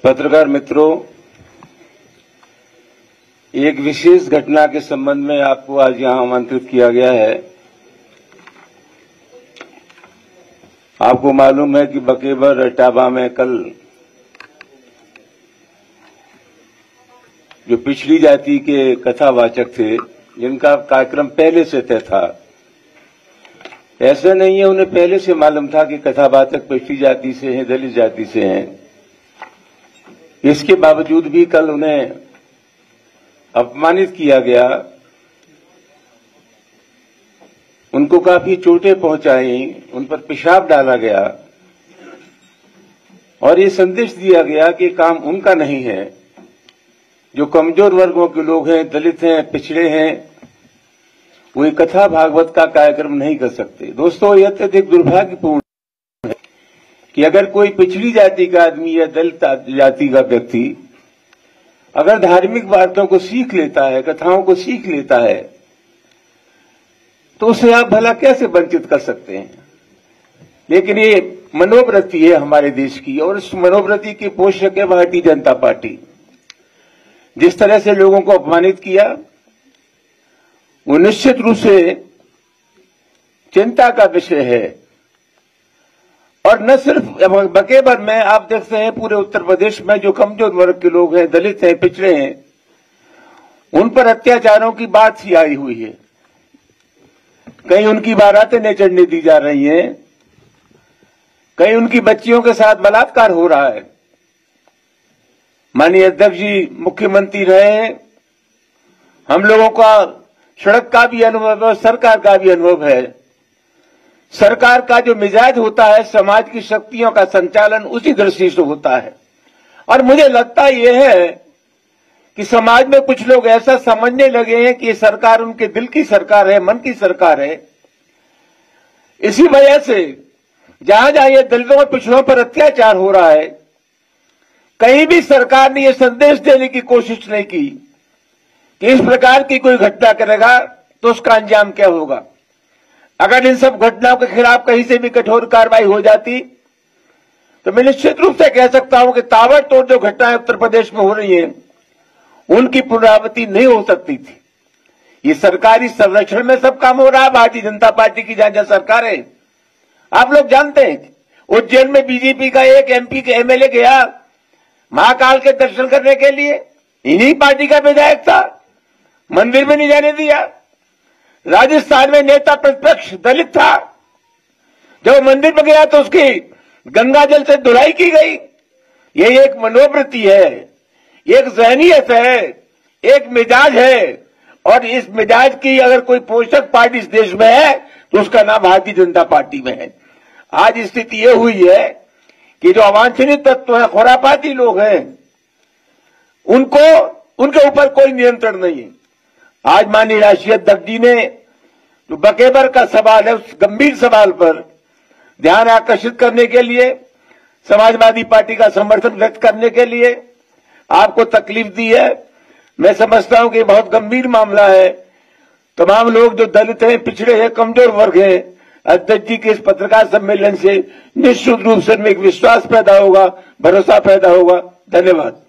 पत्रकार मित्रों, एक विशेष घटना के संबंध में आपको आज यहां आमंत्रित किया गया है। आपको मालूम है कि बकेबर इटावा में कल जो पिछड़ी जाति के कथावाचक थे, जिनका कार्यक्रम पहले से तय था, ऐसा नहीं है उन्हें पहले से मालूम था कि कथावाचक पिछड़ी जाति से हैं, दलित जाति से हैं। इसके बावजूद भी कल उन्हें अपमानित किया गया, उनको काफी चोटें पहुंचाई, उन पर पेशाब डाला गया और ये संदेश दिया गया कि काम उनका नहीं है। जो कमजोर वर्गों के लोग हैं, दलित हैं, पिछड़े हैं, वो कथा भागवत का कार्यक्रम नहीं कर सकते। दोस्तों, यह अत्यधिक दुर्भाग्यपूर्ण है कि अगर कोई पिछड़ी जाति का आदमी या दलित जाति का व्यक्ति अगर धार्मिक बातों को सीख लेता है, कथाओं को सीख लेता है, तो उसे आप भला कैसे वंचित कर सकते हैं। लेकिन ये मनोवृत्ति है हमारे देश की, और इस मनोवृत्ति की पोषक है भारतीय जनता पार्टी। जिस तरह से लोगों को अपमानित किया, वो निश्चित रूप से चिंता का विषय है। और न सिर्फ बकेबर में, आप देखते हैं पूरे उत्तर प्रदेश में जो कमजोर वर्ग के लोग हैं, दलित हैं, पिछड़े हैं, उन पर अत्याचारों की बात ही आई हुई है। कहीं उनकी बारातें नहीं चढ़ने दी जा रही हैं, कहीं उनकी बच्चियों के साथ बलात्कार हो रहा है। माननीय अध्यक्ष जी मुख्यमंत्री रहे, हम लोगों का सड़क का भी अनुभव है, सरकार का भी अनुभव है। सरकार का जो मिजाज होता है, समाज की शक्तियों का संचालन उसी दृष्टि से होता है। और मुझे लगता यह है कि समाज में कुछ लोग ऐसा समझने लगे हैं कि ये सरकार उनके दिल की सरकार है, मन की सरकार है। इसी वजह से जहां जहां ये दलितों और पिछड़ों पर अत्याचार हो रहा है, कहीं भी सरकार ने यह संदेश देने की कोशिश नहीं की कि इस प्रकार की कोई घटना करेगा तो उसका अंजाम क्या होगा। अगर इन सब घटनाओं के खिलाफ कहीं से भी कठोर कार्रवाई हो जाती तो मैं निश्चित रूप से कह सकता हूं कि ताबड़तोड़ जो घटनाएं उत्तर प्रदेश में हो रही हैं, उनकी पुनरावृत्ति नहीं हो सकती थी। ये सरकारी संरक्षण में सब काम हो रहा है भारतीय जनता पार्टी की जहां जहां सरकार है। आप लोग जानते हैं, उज्जैन में बीजेपी का एक एमपी के एमएलए गया महाकाल के दर्शन करने के लिए, इन्हीं पार्टी का विधायक था, मंदिर में नहीं जाने दिया। राजस्थान में नेता प्रतिपक्ष दलित था, जब मंदिर में गया तो उसकी गंगा जल से धुलाई की गई। ये एक मनोवृत्ति है, एक ज़हनियत है, एक मिजाज है, और इस मिजाज की अगर कोई पोषक पार्टी इस देश में है तो उसका नाम भारतीय जनता पार्टी में है। आज स्थिति यह हुई है कि जो अवांछनीय तत्व है, खुरापाती लोग हैं, उनके ऊपर कोई नियंत्रण नहीं है। आज माननीय राष्ट्रीय अध्यक्ष जी ने जो बकेबर का सवाल है, उस गंभीर सवाल पर ध्यान आकर्षित करने के लिए, समाजवादी पार्टी का समर्थन व्यक्त करने के लिए आपको तकलीफ दी है। मैं समझता हूं कि बहुत गंभीर मामला है। तमाम लोग जो दलित हैं, पिछड़े हैं, कमजोर वर्ग हैं, अध्यक्ष जी के इस पत्रकार सम्मेलन से निश्चित रूप से एक विश्वास पैदा होगा, भरोसा पैदा होगा। धन्यवाद।